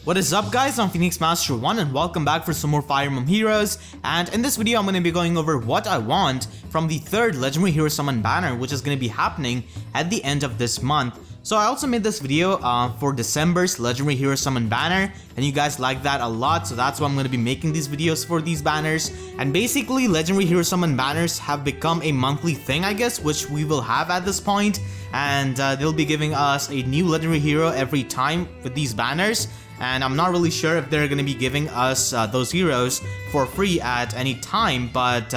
What is up guys, I'm Phoenix Master 1 and welcome back for some more Fire Emblem Heroes, and in this video I'm going to be going over what I want from the third Legendary Hero Summon banner, which is going to be happening at the end of this month. So I also made this video for December's Legendary Hero Summon banner, and you guys like that a lot, so that's why I'm going to be making these videos for these banners. And basically Legendary Hero Summon banners have become a monthly thing, I guess, which we will have at this point, and they'll be giving us a new Legendary Hero every time with these banners. And I'm not really sure if they're going to be giving us those heroes for free at any time, but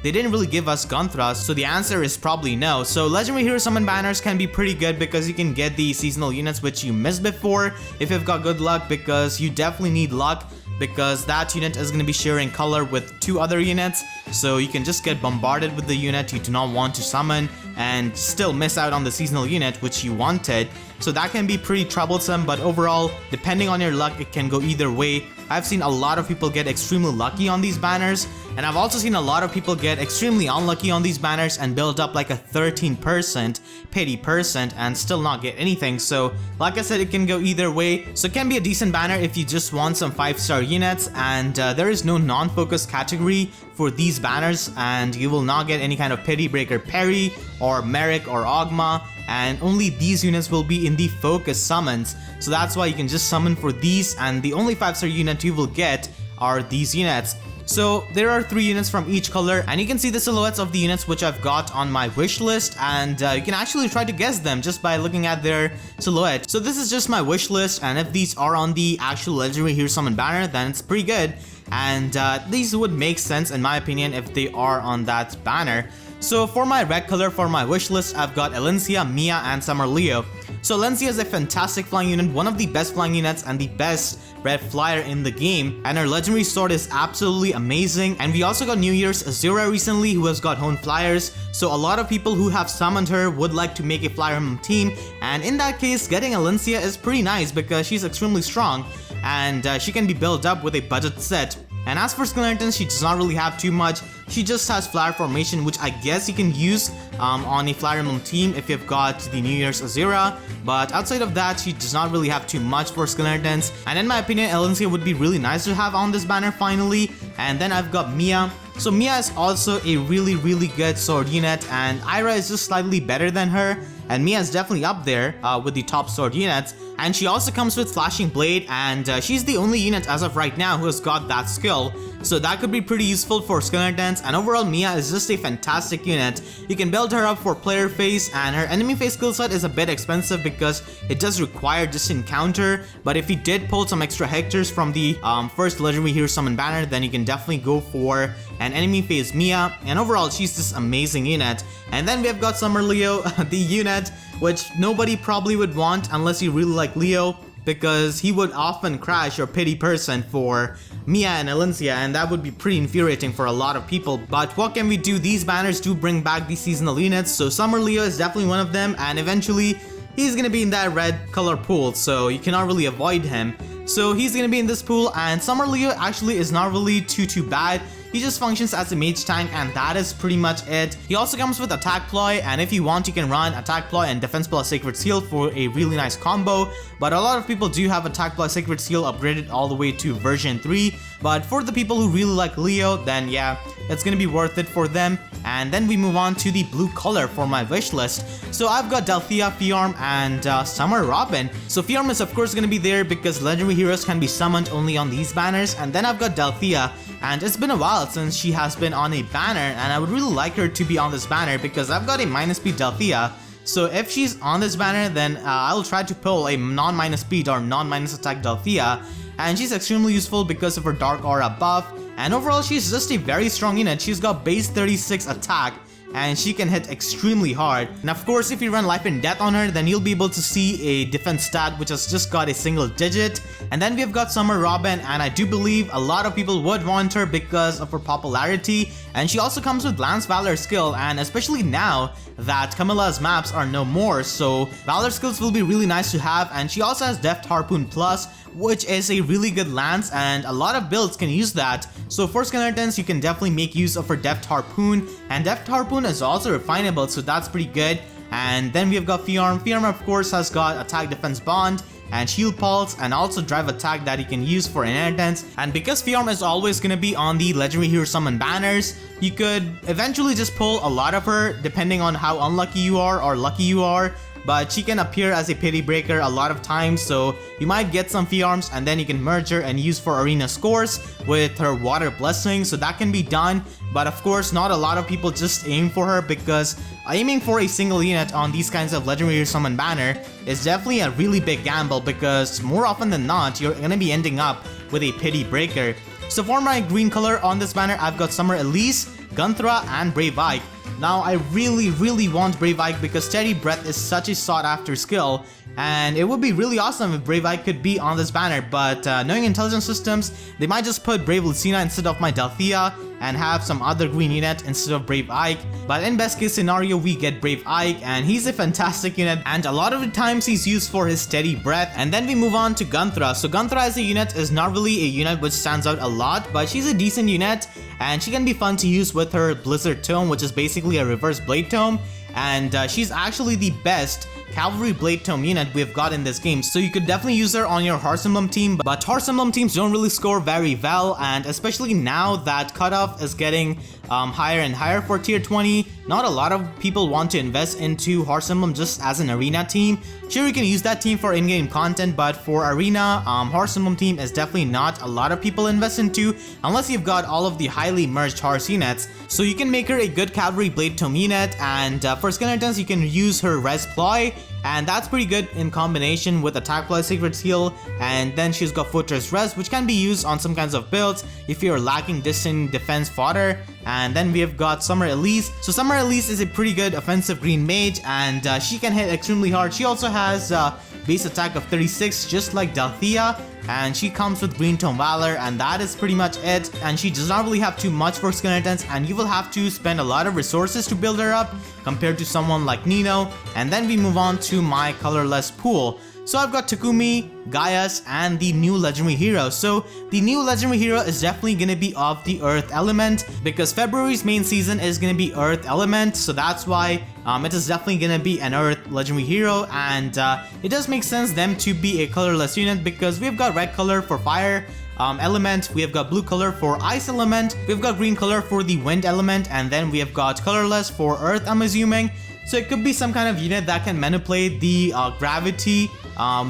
they didn't really give us Gunnthra, so the answer is probably no. So Legendary Hero Summon banners can be pretty good because you can get the seasonal units which you missed before if you've got good luck, because you definitely need luck, because that unit is going to be sharing color with two other units, so you can just get bombarded with the unit you do not want to summon and still miss out on the seasonal unit which you wanted. So that can be pretty troublesome, but overall, depending on your luck, it can go either way. I've seen a lot of people get extremely lucky on these banners, and I've also seen a lot of people get extremely unlucky on these banners and build up like a 13% pity percent and still not get anything. So like I said, it can go either way. So it can be a decent banner if you just want some 5-star units, and there is no non-focus category for these banners, and you will not get any kind of pity breaker parry or Merrick or Ogma, and only these units will be in the focus summons. So that's why you can just summon for these, and the only 5-star unit you will get are these units. So there are 3 units from each color, and you can see the silhouettes of the units which I've got on my wish list, and you can actually try to guess them just by looking at their silhouette. So this is just my wish list, and if these are on the actual Legendary Hero Summon banner, then it's pretty good, and these would make sense in my opinion if they are on that banner. So for my red color for my wish list, I've got Elincia, Mia, and Summer Leo. So Elincia is a fantastic flying unit, one of the best flying units and the best red flyer in the game, and her legendary sword is absolutely amazing. And we also got New Year's Azura recently, who has got honed flyers, so a lot of people who have summoned her would like to make a Fire Emblem team, and in that case getting Elincia is pretty nice because she's extremely strong and she can be built up with a budget set. And as for Skeletons, she does not really have too much. She just has Flare Formation, which I guess you can use on a Fire Emblem team if you've got the New Year's Azura. But outside of that, she does not really have too much for Skeletons. And in my opinion, Elincia would be really nice to have on this banner finally. And then I've got Mia. So Mia is also a really good sword unit, and Ira is just slightly better than her. And Mia is definitely up there with the top sword units. And she also comes with Flashing Blade, and she's the only unit as of right now who has got that skill. So that could be pretty useful for Skeletons, and overall Mia is just a fantastic unit. You can build her up for player phase, and her enemy phase skill set is a bit expensive because it does require distant counter. But if you did pull some extra hectares from the first Legendary Hero Summon banner, then you can definitely go for an enemy phase Mia, and overall she's this amazing unit. And then we have got Summer Leo, the unit which nobody probably would want unless you really like Leo, because he would often crash your pity percent for Mia and Elincia, and that would be pretty infuriating for a lot of people. But what can we do? These banners do bring back the seasonal units, so Summer Leo is definitely one of them, and eventually he's gonna be in that red color pool, so you cannot really avoid him. So he's gonna be in this pool, and Summer Leo actually is not really too bad. He just functions as a mage tank, and that is pretty much it. He also comes with Attack Ploy, and if you want you can run Attack Ploy and Defense plus Sacred Seal for a really nice combo. But a lot of people do have Attack Ploy Sacred Seal upgraded all the way to version 3. But for the people who really like Leo, then yeah, it's gonna be worth it for them. And then we move on to the blue color for my wish list. So I've got Delphia, Fjorm, and Summer Robin. So Fjorm is of course gonna be there because legendary heroes can be summoned only on these banners. And then I've got Delphia, and it's been a while since she has been on a banner, and I would really like her to be on this banner because I've got a minus speed Delphia. So if she's on this banner, then I'll try to pull a non-minus speed or non-minus attack Delphia, and she's extremely useful because of her Dark Aura buff, and overall she's just a very strong unit. She's got base 36 attack, and she can hit extremely hard. And of course, if you run Life and Death on her, then you'll be able to see a defense stat which has just got a single digit. And then we have got Summer Robin, and I do believe a lot of people would want her because of her popularity. And she also comes with Lance Valor skill, and especially now that Camilla's maps are no more, so Valor skills will be really nice to have. And she also has Deft Harpoon Plus, which is a really good lance, and a lot of builds can use that. So for Skeletons, you can definitely make use of her Deft Harpoon, and Deft Harpoon is also refinable, so that's pretty good. And then we have got Fjorm. Fjorm of course has got Attack Defense Bond, and Shield Pulse, and also Drive Attack that you can use for inheritance. And because Fjorm is always gonna be on the Legendary Hero Summon banners, you could eventually just pull a lot of her depending on how unlucky you are or lucky you are. But she can appear as a pity breaker a lot of times, so you might get some Fjorms and then you can merge her and use for arena scores with her water blessing, so that can be done. But of course, not a lot of people just aim for her, because aiming for a single unit on these kinds of Legendary Hero Summon banner is definitely a really big gamble, because more often than not, you're gonna be ending up with a pity breaker. So for my green color on this banner, I've got Summer Elise, Gunnthra, and Brave Ike. Now I really want Brave Ike because Steady Breath is such a sought after skill, and it would be really awesome if Brave Ike could be on this banner, but knowing Intelligent Systems, they might just put Brave Lucina instead of my Delphia and have some other green unit instead of Brave Ike. But in best case scenario, we get Brave Ike, and he's a fantastic unit, and a lot of the times he's used for his Steady Breath. And then we move on to Gunnthra. So Gunnthra as a unit is not really a unit which stands out a lot, but she's a decent unit, and she can be fun to use with her Blizzard Tome, which is basically a reverse Blade Tome, and she's actually the best Cavalry Blade Tome unit we've got in this game, so you could definitely use her on your Horse Emblem team. But Horse Emblem teams don't really score very well, and especially now that cutoff is getting higher and higher for tier 20, not a lot of people want to invest into Horse Emblem just as an arena team. Sure, you can use that team for in-game content, but for arena, Horse Emblem team is definitely not a lot of people invest into unless you've got all of the highly merged horse units. So you can make her a good Cavalry Blade Tome unit, and for skeletons you can use her Res Ploy, and that's pretty good in combination with Attack Ploy Secret Seal. And then she's got Fortress Res, which can be used on some kinds of builds if you're lacking distant defense fodder. And then we have got Summer Elise. So Summer Elise is a pretty good offensive green mage, and she can hit extremely hard. She also has base attack of 36 just like Delphia, and she comes with Green Tome Valor, and that is pretty much it. And she does not really have too much for skeletons, and you will have to spend a lot of resources to build her up compared to someone like Nino. And then we move on to my colorless pool. So I've got Takumi, Gaius, and the new legendary hero. So the new legendary hero is definitely gonna be of the earth element, because February's main season is gonna be earth element, so that's why it is definitely gonna be an earth legendary hero. And it does make sense them to be a colorless unit, because we've got red color for fire element, we have got blue color for ice element, we've got green color for the wind element, and then we have got colorless for earth, I'm assuming. So it could be some kind of unit that can manipulate the gravity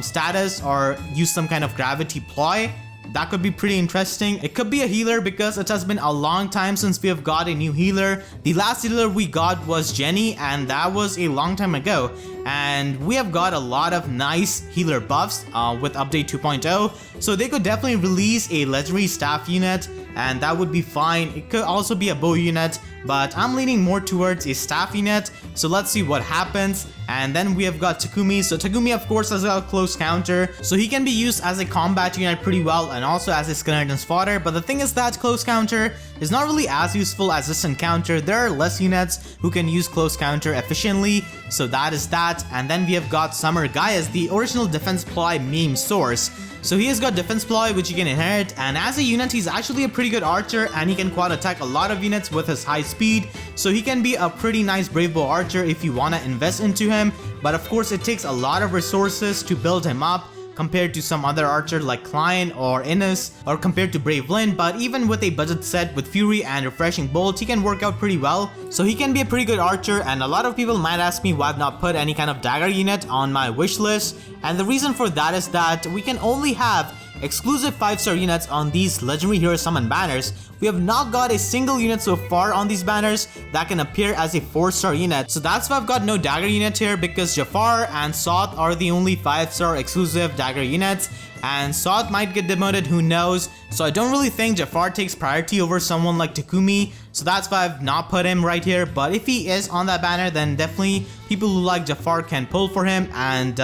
status or use some kind of gravity ploy. That could be pretty interesting. It could be a healer, because it has been a long time since we have got a new healer. The last healer we got was Jenny, and that was a long time ago. And we have got a lot of nice healer buffs with update 2.0. So they could definitely release a legendary staff unit, and that would be fine. It could also be a bow unit, but I'm leaning more towards a staff unit, so let's see what happens. And then we have got Takumi. So Takumi of course has got close counter, so he can be used as a combat unit pretty well, and also as a skeleton's fodder. But the thing is that close counter is not really as useful as distant counter. There are less units who can use close counter efficiently, so that is that. And then we have got Summer Gaius, the original defense ploy meme source. So he has got defense ploy, which you can inherit, and as a unit he's actually a pretty good archer, and he can quad attack a lot of units with his high speed, so he can be a pretty nice brave bow archer if you want to invest into him. But of course it takes a lot of resources to build him up compared to some other archer like Klein or Innes, or compared to Brave Lynn. But even with a budget set with Fury and Refreshing Bolt, he can work out pretty well, so he can be a pretty good archer. And a lot of people might ask me why I've not put any kind of dagger unit on my wish list, and the reason for that is that we can only have exclusive 5-star units on these legendary hero summon banners. We have not got a single unit so far on these banners that can appear as a 4-star unit. So that's why I've got no dagger unit here, because Jafar and Soth are the only 5-star exclusive dagger units, and Soth might get demoted, who knows. So I don't really think Jafar takes priority over someone like Takumi, so that's why I've not put him right here. But if he is on that banner, then definitely people who like Jafar can pull for him, and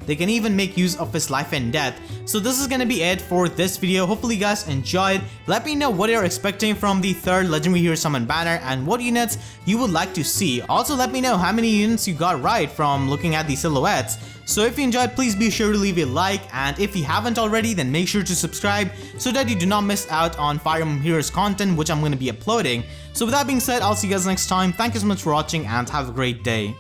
they can even make use of his life and death. So this is gonna be it for this video. Hopefully you guys enjoyed. Let me know what you're expecting from the 3rd legendary hero summon banner and what units you would like to see. Also let me know how many units you got right from looking at the silhouettes. So if you enjoyed, please be sure to leave a like, and if you haven't already, then make sure to subscribe so that you do not miss out on Fire Emblem Heroes content which I'm going to be uploading. So with that being said, I'll see you guys next time. Thank you so much for watching and have a great day.